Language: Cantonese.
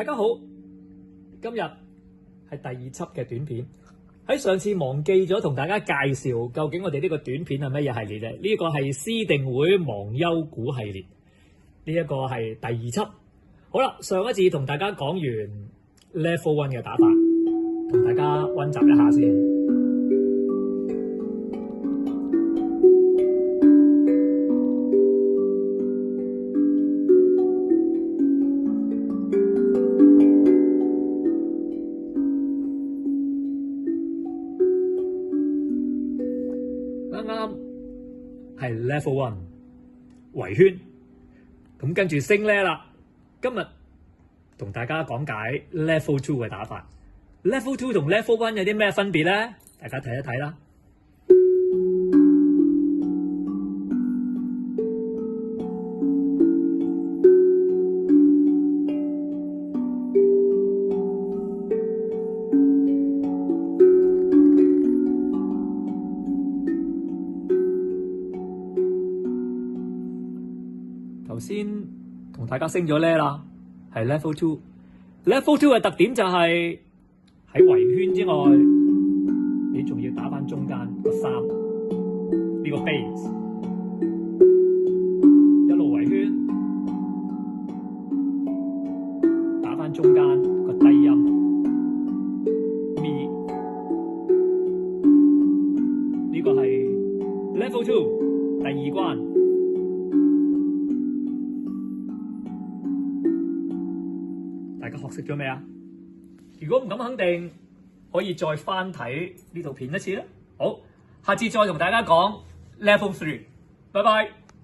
大家好，今日係第2輯嘅短片。喺上次忘記咗同大家介紹究竟我哋呢個短片係乜嘢系列咧？呢個係思定會忘憂谷系列，呢一個係第2輯。好啦，上一次同大家講完 Level 1嘅打法，同大家溫習一下先。啱啱係 Level 1圍圈，咁跟住升 level 啦。今日同大家講解 Level 2嘅打法。Level 2同 Level 1有啲咩分別咧？大家睇一睇啦。頭先同大家升咗 level 啦，係 Level 2。Level 2嘅特點就係喺圍圈之外，你仲要打返中間個3呢個 base， 一路圍圈，打返中間個低音 mi， 呢個係 Level 2第2關。大家學識咗未啊？如果唔敢肯定，可以再翻睇呢套片一次啦。好，下次再同大家講 Level 3，拜拜。